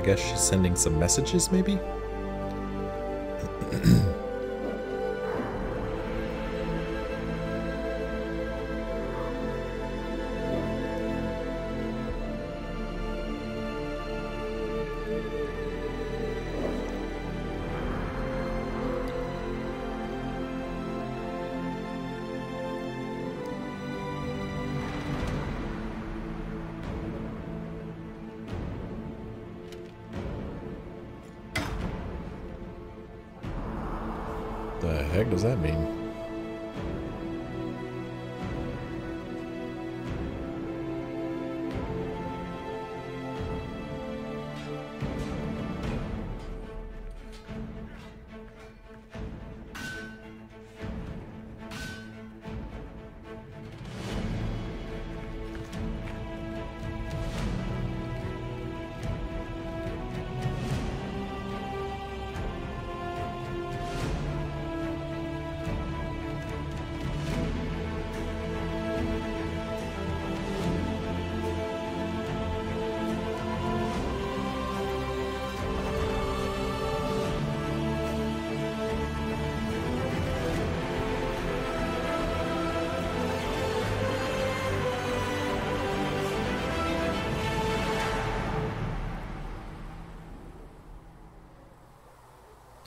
guess she's sending some messages, maybe? The heck does that mean?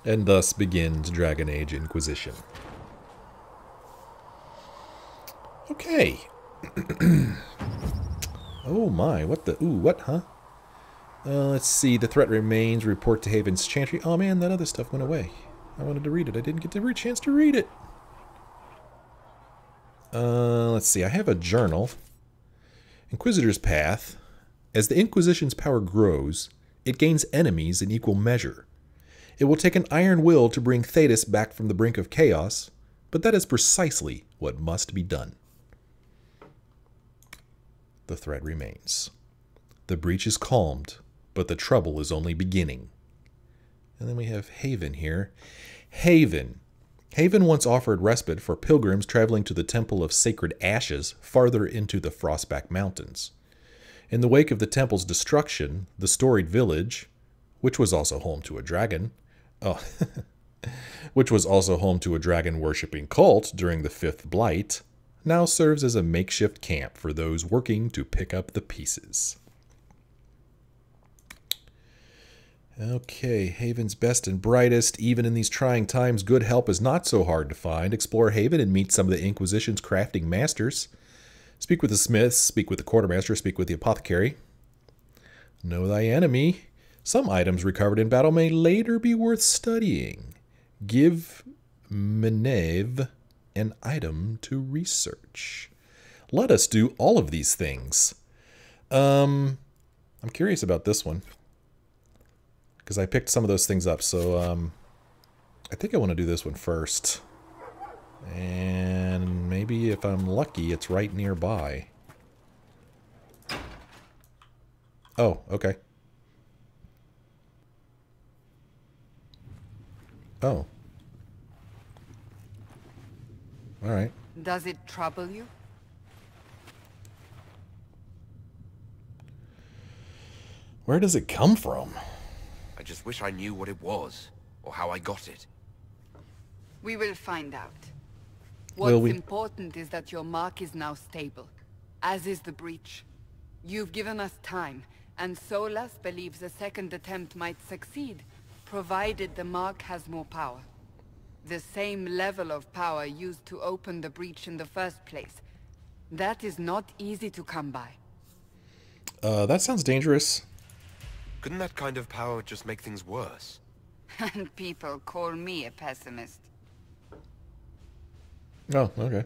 And thus begins Dragon Age Inquisition. Okay. Oh my, what the... Ooh, what, huh? Let's see, the threat remains. Report to Haven's chantry. Oh man, that other stuff went away. I wanted to read it. I didn't get every chance to read it. Let's see, I have a journal. Inquisitor's Path. As the Inquisition's power grows, it gains enemies in equal measure. It will take an iron will to bring Thedas back from the brink of chaos, but that is precisely what must be done. The threat remains. The breach is calmed, but the trouble is only beginning. And then we have Haven here. Haven. Haven once offered respite for pilgrims traveling to the Temple of Sacred Ashes farther into the Frostback Mountains. In the wake of the temple's destruction, the storied village, which was also home to a dragon, which was also home to a dragon-worshipping cult during the Fifth Blight, now serves as a makeshift camp for those working to pick up the pieces. Okay, Haven's best and brightest. Even in these trying times, good help is not so hard to find. Explore Haven and meet some of the Inquisition's crafting masters. Speak with the smiths, speak with the quartermaster, speak with the apothecary. Know thy enemy. Some items recovered in battle may later be worth studying. Give Minaeve an item to research. Let us do all of these things. I'm curious about this one, because I picked some of those things up, so I think I want to do this one first. And maybe if I'm lucky, it's right nearby. Oh, okay. Oh. Alright. Does it trouble you? Where does it come from? I just wish I knew what it was, or how I got it. We will find out. Will What's we? important is that your mark is now stable, as is the breach. You've given us time, and Solas believes a second attempt might succeed, provided the mark has more power. The same level of power used to open the breach in the first place. That is not easy to come by. That sounds dangerous. Couldn't that kind of power just make things worse? And people call me a pessimist. Oh, okay.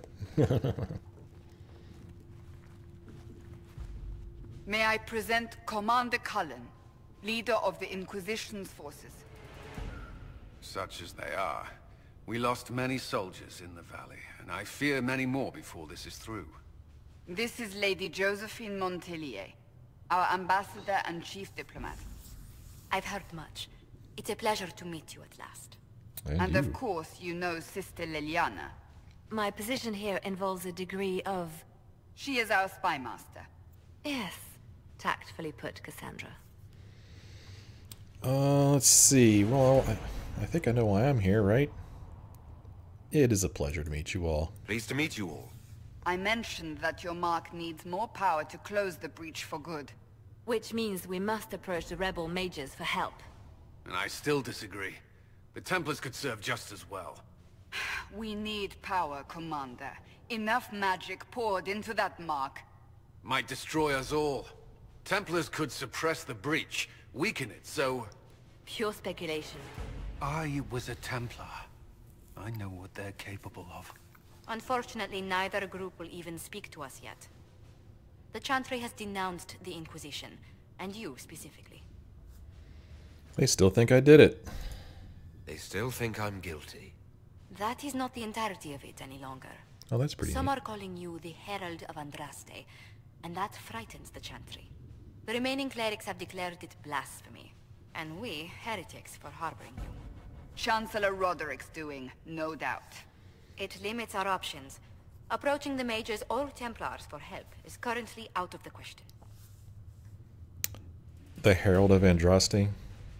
May I present Commander Cullen, leader of the Inquisition's forces. Such as they are. We lost many soldiers in the valley, and I fear many more before this is through. This is Lady Josephine Montilyet, our ambassador and chief diplomat. I've heard much. It's a pleasure to meet you at last. And of course, you know Sister Leliana. My position here involves a degree of... She is our spy master. Yes, tactfully put, Cassandra. Let's see. Well, I think I know why I'm here, right? It is a pleasure to meet you all. Pleased to meet you all. I mentioned that your mark needs more power to close the breach for good. Which means we must approach the rebel mages for help. And I still disagree. The Templars could serve just as well. We need power, Commander. Enough magic poured into that mark. Might destroy us all. Templars could suppress the breach, weaken it, so... Pure speculation. I was a Templar. I know what they're capable of. Unfortunately, neither group will even speak to us yet. The chantry has denounced the Inquisition, and you specifically. They still think I did it. They still think I'm guilty. That is not the entirety of it any longer. Oh, that's pretty Some neat. are calling you the Herald of Andraste, and that frightens the chantry. The remaining clerics have declared it blasphemy, and we, heretics, for harboring you. Chancellor Roderick's doing, no doubt. It limits our options. Approaching the mages or Templars for help is currently out of the question. The Herald of Andraste.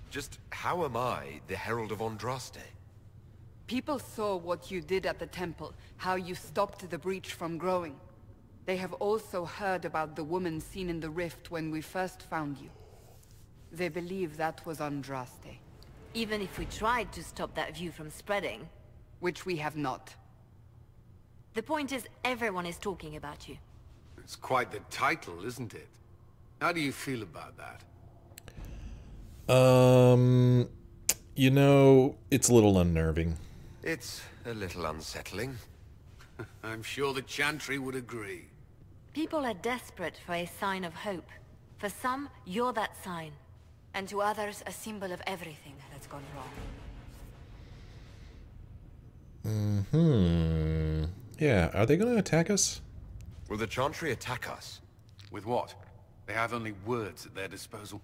Just how am I the Herald of Andraste? People saw what you did at the temple, how you stopped the breach from growing. They have also heard about the woman seen in the rift when we first found you. They believe that was Andraste. Even if we tried to stop that view from spreading. Which we have not. The point is, everyone is talking about you. It's quite the title, isn't it? How do you feel about that? You know, it's a little unnerving. It's a little unsettling. I'm sure the Chantry would agree. People are desperate for a sign of hope. For some, you're that sign. And to others, a symbol of everything that's gone wrong. Yeah, are they going to attack us? Will the Chantry attack us? With what? They have only words at their disposal.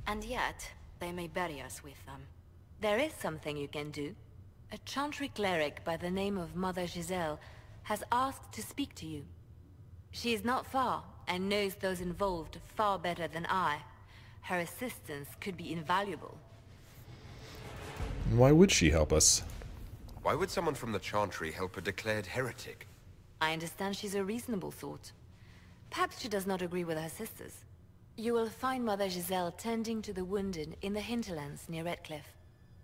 And yet, they may bury us with them. There is something you can do. A chantry cleric by the name of Mother Giselle has asked to speak to you. She is not far, and knows those involved far better than I. Her assistance could be invaluable. Why would she help us? Why would someone from the Chantry help a declared heretic? I understand she's a reasonable sort. Perhaps she does not agree with her sisters. You will find Mother Giselle tending to the wounded in the Hinterlands near Redcliffe.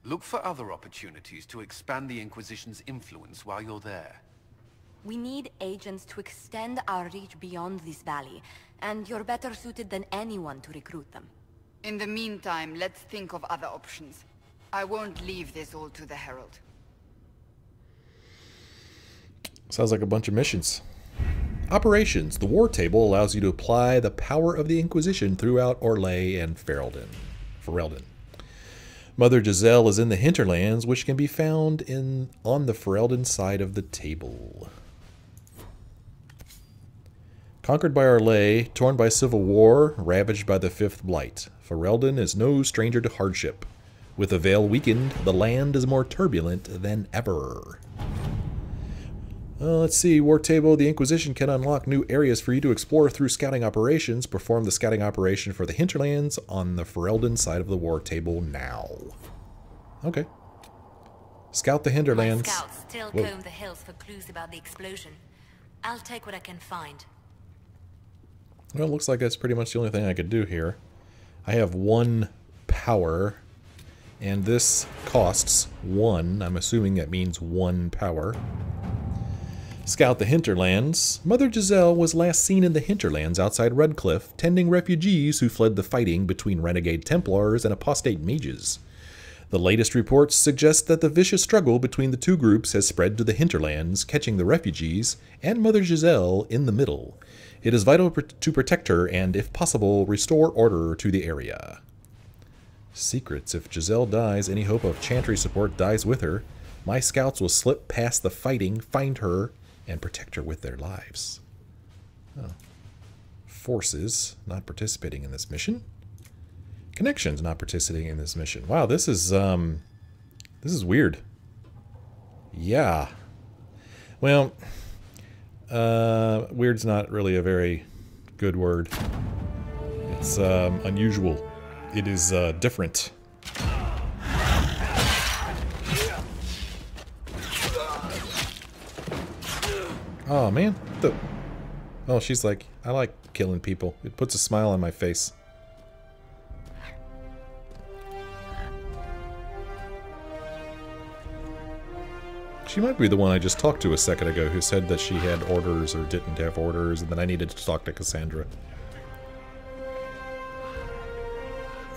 Look for other opportunities to expand the Inquisition's influence while you're there. We need agents to extend our reach beyond this valley, and you're better suited than anyone to recruit them. In the meantime, let's think of other options. I won't leave this all to the Herald. Sounds like a bunch of missions. Operations. The war table allows you to apply the power of the Inquisition throughout Orlais and Ferelden. Mother Giselle is in the Hinterlands, which can be found on the Ferelden side of the table. Conquered by Orlais, torn by civil war, ravaged by the Fifth Blight, Ferelden is no stranger to hardship. With the Veil weakened, the land is more turbulent than ever. Let's see, War Table. The Inquisition can unlock new areas for you to explore through scouting operations. Perform the scouting operation for the Hinterlands on the Ferelden side of the War Table now. Okay. Scout the Hinterlands. My scouts still comb the hills for clues about the explosion. I'll take what I can find. Well, it looks like that's pretty much the only thing I could do here. I have 1 power, and this costs 1. I'm assuming that means 1 power. Scout the Hinterlands. Mother Giselle was last seen in the Hinterlands outside Redcliffe, tending refugees who fled the fighting between renegade Templars and apostate mages. The latest reports suggest that the vicious struggle between the two groups has spread to the Hinterlands, catching the refugees and Mother Giselle in the middle. It is vital to protect her and, if possible, restore order to the area. Secrets. If Giselle dies, any hope of chantry support dies with her. My scouts will slip past the fighting, find her, and protect her with their lives. Oh. Forces not participating in this mission. Connections not participating in this mission. Wow, this is weird. Yeah. Well, weird's not really a very good word. It's unusual. It is different. Oh, man. Oh, she's like, I like killing people. It puts a smile on my face. She might be the one I just talked to a second ago who said that she had orders or didn't have orders, and then I needed to talk to Cassandra.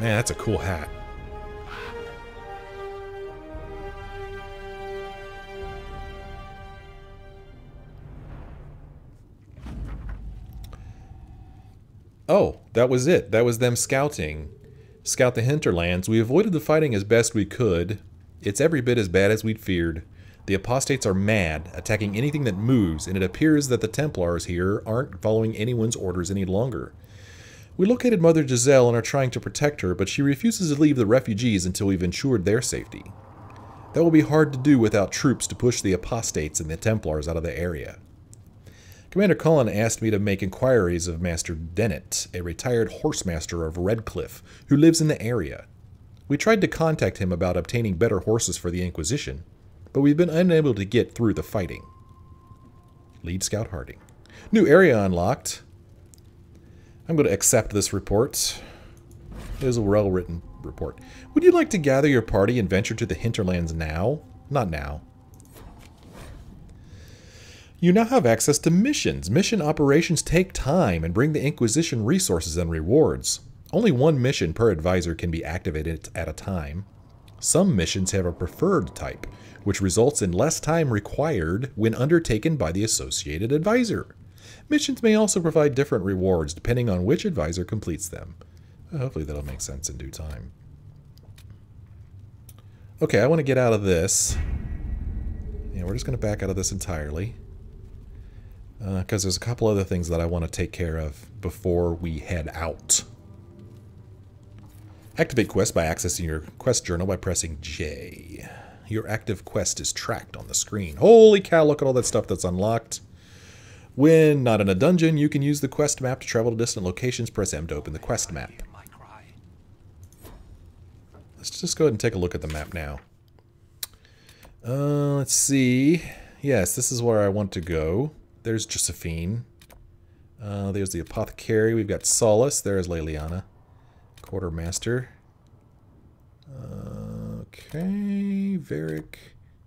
Man, that's a cool hat. Oh, that was it. That was them scouting. Scout the Hinterlands. We avoided the fighting as best we could. It's every bit as bad as we'd feared. The apostates are mad, attacking anything that moves, and it appears that the Templars here aren't following anyone's orders any longer. We located Mother Giselle and are trying to protect her, but she refuses to leave the refugees until we've ensured their safety. That will be hard to do without troops to push the apostates and the Templars out of the area. Commander Cullen asked me to make inquiries of Master Dennett, a retired horsemaster of Redcliffe, who lives in the area. We tried to contact him about obtaining better horses for the Inquisition, but we've been unable to get through the fighting. Lead Scout Harding. New area unlocked. I'm going to accept this report. It is a well-written report. Would you like to gather your party and venture to the Hinterlands now? Not now. You now have access to missions. Mission operations take time and bring the Inquisition resources and rewards. Only one mission per advisor can be activated at a time. Some missions have a preferred type, which results in less time required when undertaken by the associated advisor. Missions may also provide different rewards depending on which advisor completes them. Hopefully that'll make sense in due time. Okay, I want to get out of this. Yeah, we're just going to back out of this entirely. Because there's a couple other things that I want to take care of before we head out. Activate quest by accessing your quest journal by pressing J. Your active quest is tracked on the screen. Holy cow, look at all that stuff that's unlocked. When not in a dungeon, you can use the quest map to travel to distant locations. Press M to open the quest map. Let's just go ahead and take a look at the map now. Let's see. Yes, this is where I want to go. There's Josephine. There's the apothecary. We've got Solace. There's Leliana. Quartermaster. Okay. Varick.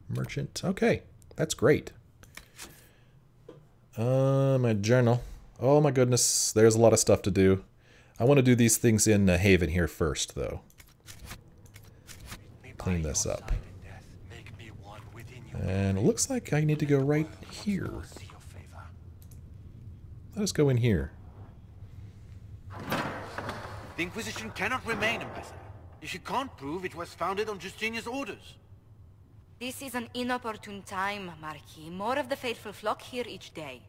Merchant. Okay. That's great. My journal. Oh my goodness. There's a lot of stuff to do. I want to do these things in Haven here first, though. Clean this up. And it looks like I need to go right here. Let us go in here. The Inquisition cannot remain, Ambassador, if you can't prove it was founded on Justinian's orders. This is an inopportune time, Marquis. More of the faithful flock here each day.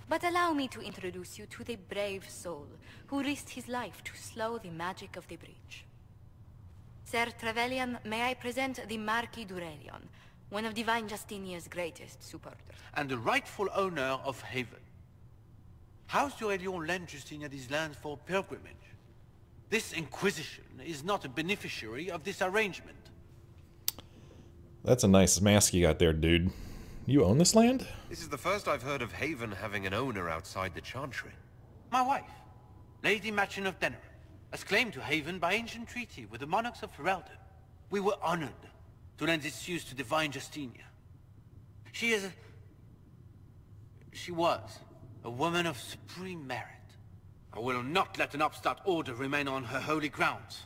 But allow me to introduce you to the brave soul who risked his life to slow the magic of the breach. Sir Trevelyan, may I present the Marquis DuRellion, one of Divine Justinia's greatest supporters. And the rightful owner of Haven. House DuRellion lent Justinia these lands for pilgrimage. This Inquisition is not a beneficiary of this arrangement. That's a nice mask you got there, dude. You own this land? This is the first I've heard of Haven having an owner outside the chantry. My wife, Lady Machin of Denner, has claimed to Haven by ancient treaty with the monarchs of Herald. We were honored to lend its use to Divine Justinia. She was a woman of supreme merit. I will not let an upstart order remain on her holy grounds.